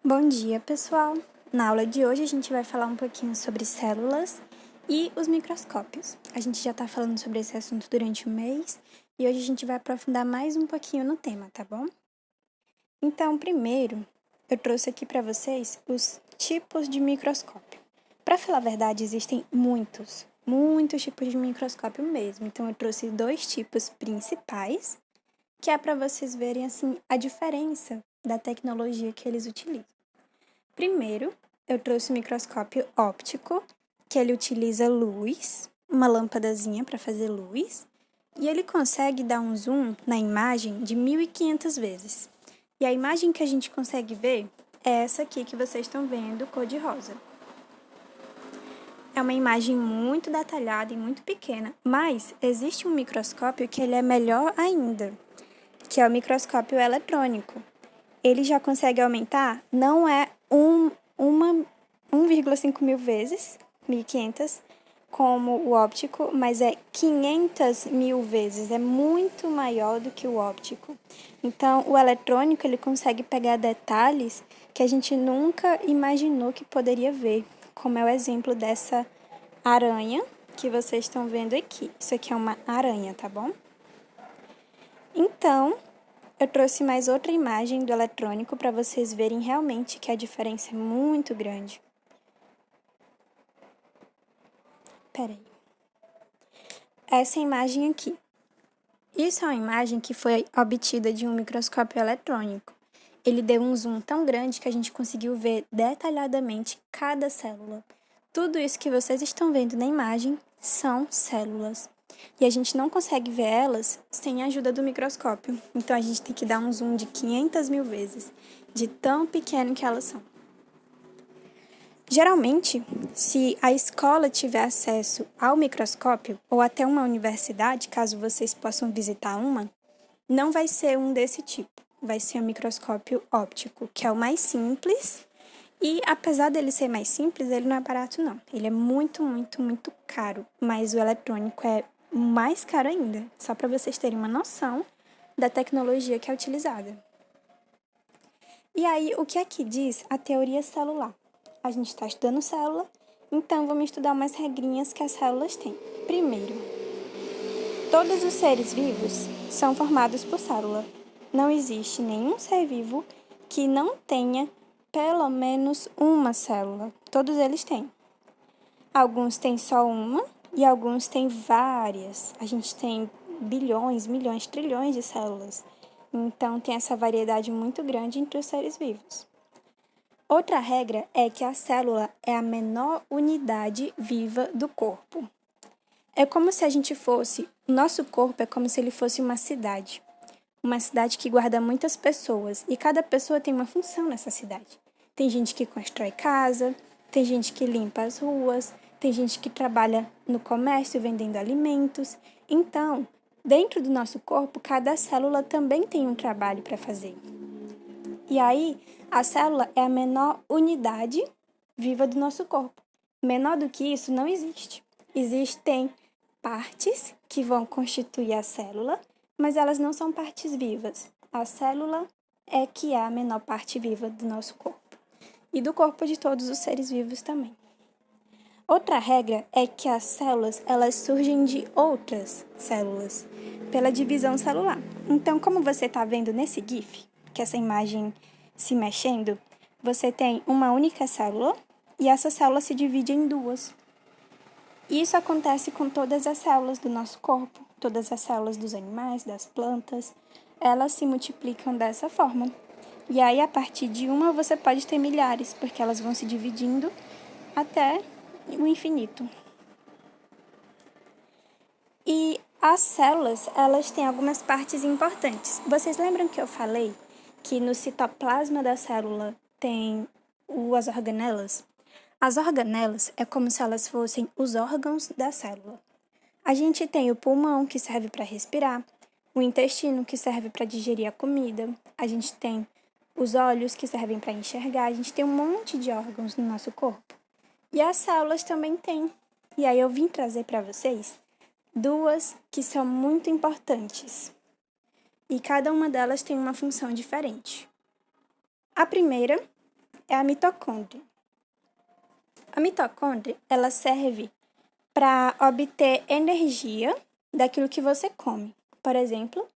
Bom dia, pessoal! Na aula de hoje a gente vai falar um pouquinho sobre células e os microscópios. A gente já está falando sobre esse assunto durante o mês e hoje a gente vai aprofundar mais um pouquinho no tema, tá bom? Então, primeiro, eu trouxe aqui para vocês os tipos de microscópio. Para falar a verdade, existem muitos tipos de microscópio mesmo. Então, eu trouxe dois tipos principais, que é para vocês verem assim a diferença da tecnologia que eles utilizam. Primeiro, eu trouxe o microscópio óptico, que ele utiliza luz, uma lâmpadazinha para fazer luz, e ele consegue dar um zoom na imagem de 1.500 vezes. E a imagem que a gente consegue ver é essa aqui que vocês estão vendo, cor-de-rosa. É uma imagem muito detalhada e muito pequena, mas existe um microscópio que ele é melhor ainda, que é o microscópio eletrônico. Ele já consegue aumentar, não é 1,5 mil vezes, 1.500, como o óptico, mas é 500 mil vezes, é muito maior do que o óptico. Então, o eletrônico, ele consegue pegar detalhes que a gente nunca imaginou que poderia ver, como é o exemplo dessa aranha que vocês estão vendo aqui. Isso aqui é uma aranha, tá bom? Então, eu trouxe mais outra imagem do eletrônico para vocês verem realmente que a diferença é muito grande. Peraí. Essa imagem aqui. Isso é uma imagem que foi obtida de um microscópio eletrônico. Ele deu um zoom tão grande que a gente conseguiu ver detalhadamente cada célula. Tudo isso que vocês estão vendo na imagem são células. E a gente não consegue ver elas sem a ajuda do microscópio. Então a gente tem que dar um zoom de 500 mil vezes, de tão pequeno que elas são. Geralmente, se a escola tiver acesso ao microscópio, ou até uma universidade, caso vocês possam visitar uma, não vai ser um desse tipo. Vai ser um microscópio óptico, que é o mais simples. E apesar dele ser mais simples, ele não é barato não. Ele é muito caro. Mas o eletrônico é mais caro ainda. Só para vocês terem uma noção da tecnologia que é utilizada. E aí, o que aqui diz a teoria celular? A gente está estudando célula, então vamos estudar umas regrinhas que as células têm. Primeiro, todos os seres vivos são formados por célula. Não existe nenhum ser vivo que não tenha pelo menos uma célula. Todos eles têm. Alguns têm só uma e alguns têm várias. A gente tem bilhões, milhões, trilhões de células. Então, tem essa variedade muito grande entre os seres vivos. Outra regra é que a célula é a menor unidade viva do corpo. É como se a gente fosse, o nosso corpo é como se ele fosse uma cidade que guarda muitas pessoas e cada pessoa tem uma função nessa cidade. Tem gente que constrói casa, tem gente que limpa as ruas, tem gente que trabalha no comércio vendendo alimentos. Então, dentro do nosso corpo, cada célula também tem um trabalho para fazer. E aí, a célula é a menor unidade viva do nosso corpo. Menor do que isso não existe. Existem partes que vão constituir a célula, mas elas não são partes vivas. A célula é que é a menor parte viva do nosso corpo. E do corpo de todos os seres vivos também. Outra regra é que as células, elas surgem de outras células, pela divisão celular. Então, como você está vendo nesse GIF, que essa imagem se mexendo, você tem uma única célula e essa célula se divide em duas. Isso acontece com todas as células do nosso corpo, todas as células dos animais, das plantas, elas se multiplicam dessa forma. E aí, a partir de uma, você pode ter milhares, porque elas vão se dividindo até o infinito. E as células, elas têm algumas partes importantes. Vocês lembram que eu falei que no citoplasma da célula tem as organelas? As organelas é como se elas fossem os órgãos da célula. A gente tem o pulmão, que serve para respirar, o intestino, que serve para digerir a comida, a gente tem os olhos, que servem para enxergar, a gente tem um monte de órgãos no nosso corpo. E as células também têm. E aí eu vim trazer para vocês duas que são muito importantes. E cada uma delas tem uma função diferente. A primeira é a mitocôndria. A mitocôndria, ela serve para obter energia daquilo que você come. Por exemplo,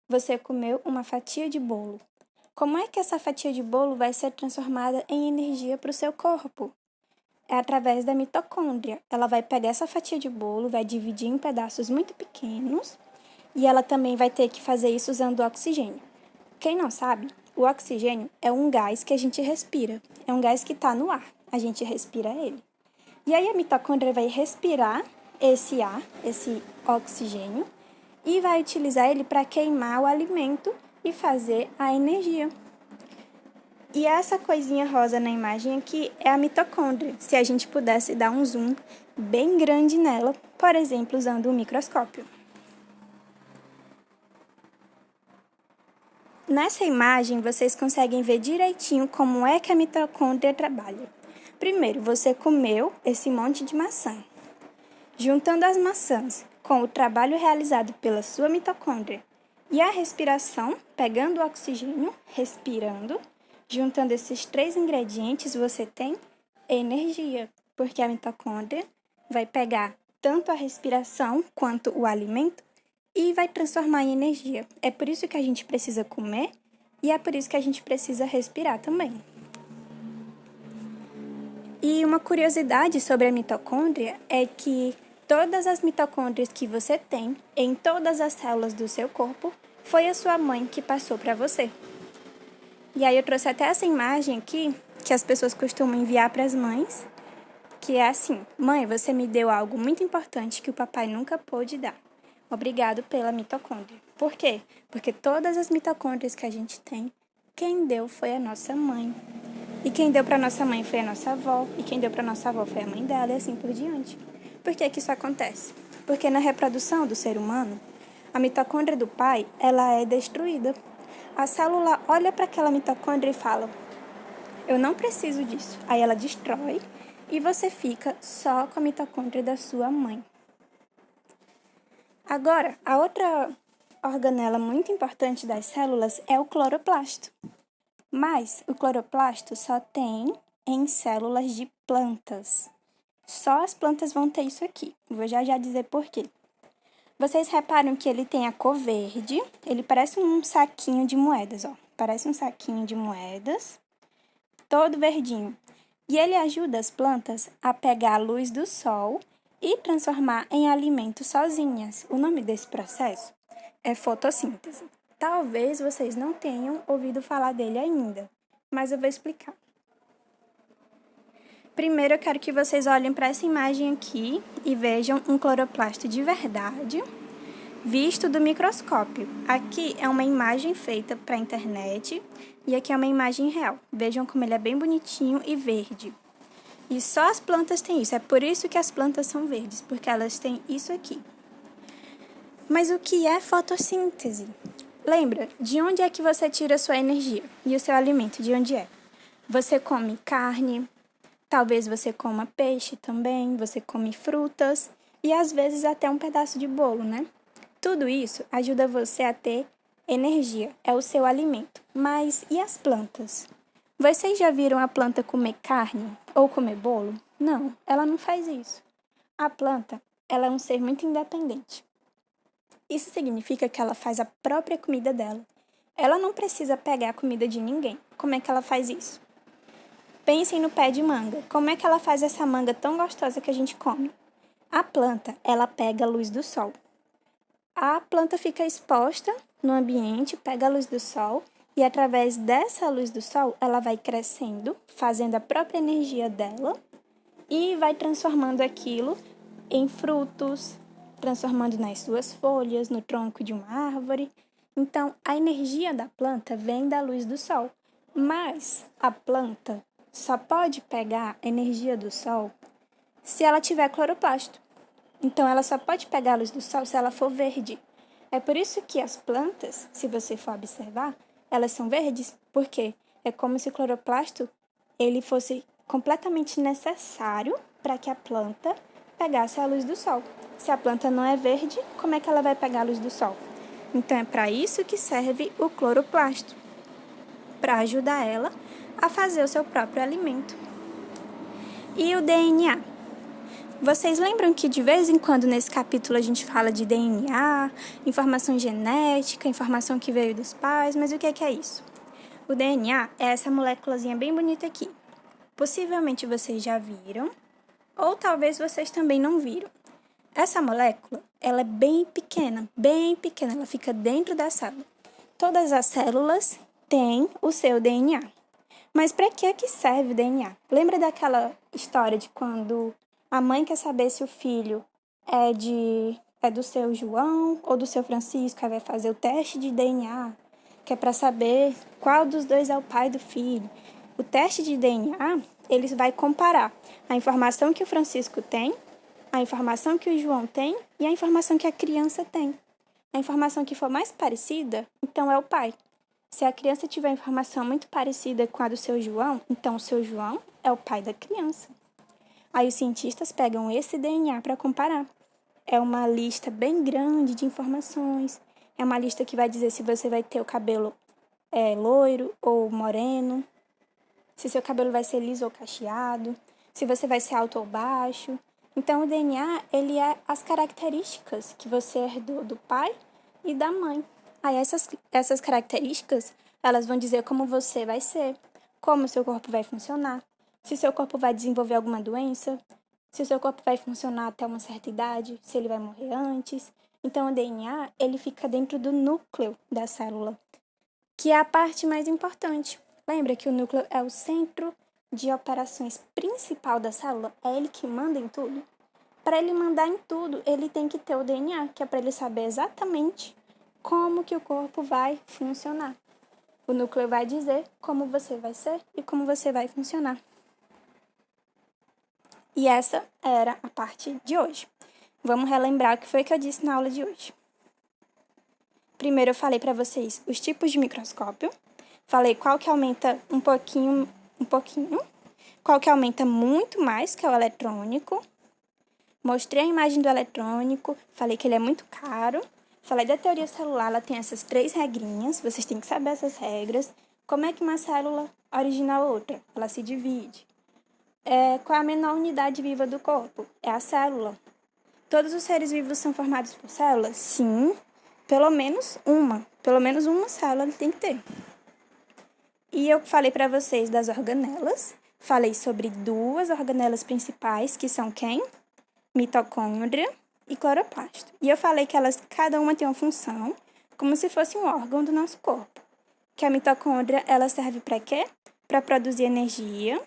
você comeu uma fatia de bolo. Como é que essa fatia de bolo vai ser transformada em energia para o seu corpo? É através da mitocôndria. Ela vai pegar essa fatia de bolo, vai dividir em pedaços muito pequenos e ela também vai ter que fazer isso usando oxigênio. Quem não sabe, o oxigênio é um gás que a gente respira. É um gás que está no ar. A gente respira ele. E aí a mitocôndria vai respirar esse ar, esse oxigênio, e vai utilizar ele para queimar o alimento e fazer a energia. E essa coisinha rosa na imagem aqui é a mitocôndria, se a gente pudesse dar um zoom bem grande nela, por exemplo, usando um microscópio. Nessa imagem, vocês conseguem ver direitinho como é que a mitocôndria trabalha. Primeiro, você comeu esse monte de maçã. Juntando as maçãs com o trabalho realizado pela sua mitocôndria e a respiração, pegando o oxigênio, respirando, juntando esses 3 ingredientes, você tem energia, porque a mitocôndria vai pegar tanto a respiração quanto o alimento e vai transformar em energia. É por isso que a gente precisa comer e é por isso que a gente precisa respirar também. E uma curiosidade sobre a mitocôndria é que todas as mitocôndrias que você tem em todas as células do seu corpo foi a sua mãe que passou para você. E aí eu trouxe até essa imagem aqui que as pessoas costumam enviar para as mães, que é assim: mãe, você me deu algo muito importante que o papai nunca pôde dar. Obrigado pela mitocôndria. Por quê? Porque todas as mitocôndrias que a gente tem, quem deu foi a nossa mãe. E quem deu para nossa mãe foi a nossa avó, e quem deu para nossa avó foi a mãe dela, e assim por diante. Por que isso acontece? Porque na reprodução do ser humano, a mitocôndria do pai, ela é destruída. A célula olha para aquela mitocôndria e fala: eu não preciso disso. Aí ela destrói e você fica só com a mitocôndria da sua mãe. Agora, a outra organela muito importante das células é o cloroplasto. Mas o cloroplasto só tem em células de plantas. Só as plantas vão ter isso aqui. Vou já dizer por quê. Vocês reparam que ele tem a cor verde, ele parece um saquinho de moedas, ó. Parece um saquinho de moedas, todo verdinho. E ele ajuda as plantas a pegar a luz do sol e transformar em alimento sozinhas. O nome desse processo é fotossíntese. Talvez vocês não tenham ouvido falar dele ainda, mas eu vou explicar. Primeiro, eu quero que vocês olhem para essa imagem aqui e vejam um cloroplasto de verdade, visto do microscópio. Aqui é uma imagem feita para a internet e aqui é uma imagem real. Vejam como ele é bem bonitinho e verde. E só as plantas têm isso. É por isso que as plantas são verdes, porque elas têm isso aqui. Mas o que é fotossíntese? Lembra, de onde é que você tira a sua energia? E o seu alimento, de onde é? Você come carne, talvez você coma peixe também, você come frutas e às vezes até um pedaço de bolo, né? Tudo isso ajuda você a ter energia, é o seu alimento. Mas e as plantas? Vocês já viram a planta comer carne ou comer bolo? Não, ela não faz isso. A planta, ela é um ser muito independente. Isso significa que ela faz a própria comida dela. Ela não precisa pegar a comida de ninguém. Como é que ela faz isso? Pensem no pé de manga. Como é que ela faz essa manga tão gostosa que a gente come? A planta, ela pega a luz do sol. A planta fica exposta no ambiente, pega a luz do sol e através dessa luz do sol, ela vai crescendo, fazendo a própria energia dela e vai transformando aquilo em frutos, transformando nas suas folhas, no tronco de uma árvore. Então, a energia da planta vem da luz do sol, mas a planta só pode pegar energia do sol se ela tiver cloroplasto. Então, ela só pode pegar a luz do sol se ela for verde. É por isso que as plantas, se você for observar, elas são verdes, porque é como se o cloroplasto ele fosse completamente necessário para que a planta pegasse a luz do sol. Se a planta não é verde, como é que ela vai pegar a luz do sol? Então, é para isso que serve o cloroplasto, para ajudar ela a fazer o seu próprio alimento. E o DNA? Vocês lembram que de vez em quando nesse capítulo a gente fala de DNA, informação genética, informação que veio dos pais, mas o que é isso? O DNA é essa moléculazinha bem bonita aqui. Possivelmente vocês já viram, ou talvez vocês também não viram. Essa molécula, ela é bem pequena, ela fica dentro da célula. Todas as células têm o seu DNA. Mas para que serve o DNA? Lembra daquela história de quando a mãe quer saber se o filho é do seu João ou do seu Francisco, aí vai fazer o teste de DNA, que é para saber qual dos dois é o pai do filho. O teste de DNA, ele vai comparar a informação que o Francisco tem, a informação que o João tem e a informação que a criança tem. A informação que for mais parecida, então é o pai. Se a criança tiver informação muito parecida com a do seu João, então o seu João é o pai da criança. Aí os cientistas pegam esse DNA para comparar. É uma lista bem grande de informações. É uma lista que vai dizer se você vai ter o cabelo loiro ou moreno, se seu cabelo vai ser liso ou cacheado, se você vai ser alto ou baixo. Então o DNA, ele é as características que você herdou do pai e da mãe. Aí essas características, elas vão dizer como você vai ser, como o seu corpo vai funcionar, se seu corpo vai desenvolver alguma doença, se o seu corpo vai funcionar até uma certa idade, se ele vai morrer antes. Então, o DNA, ele fica dentro do núcleo da célula, que é a parte mais importante. Lembra que o núcleo é o centro de operações principal da célula? É ele que manda em tudo? Para ele mandar em tudo, ele tem que ter o DNA, que é para ele saber exatamente como que o corpo vai funcionar. O núcleo vai dizer como você vai ser e como você vai funcionar. E essa era a parte de hoje. Vamos relembrar o que foi que eu disse na aula de hoje. Primeiro eu falei para vocês os tipos de microscópio. Falei qual que aumenta um pouquinho, qual que aumenta muito mais, que é o eletrônico. Mostrei a imagem do eletrônico, falei que ele é muito caro. Falei da teoria celular, ela tem essas 3 regrinhas, vocês têm que saber essas regras. Como é que uma célula origina a outra? Ela se divide. Qual é a menor unidade viva do corpo? É a célula. Todos os seres vivos são formados por células? Sim, pelo menos uma. Pelo menos uma célula ele tem que ter. E eu falei para vocês das organelas. Falei sobre 2 organelas principais, que são quem? Mitocôndria e cloroplasto. E eu falei que cada uma tem uma função, como se fosse um órgão do nosso corpo. Que a mitocôndria, ela serve para quê? Para produzir energia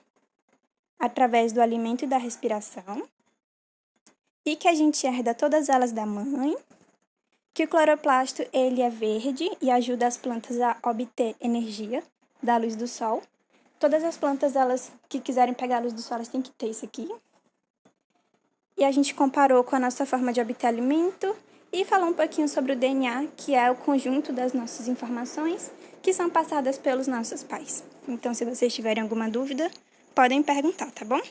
através do alimento e da respiração. E que a gente herda todas elas da mãe. Que o cloroplasto, ele é verde e ajuda as plantas a obter energia da luz do sol. Todas as plantas, elas que quiserem pegar a luz do sol, elas têm que ter isso aqui. E a gente comparou com a nossa forma de obter alimento e falou um pouquinho sobre o DNA, que é o conjunto das nossas informações que são passadas pelos nossos pais. Então, se vocês tiverem alguma dúvida, podem perguntar, tá bom?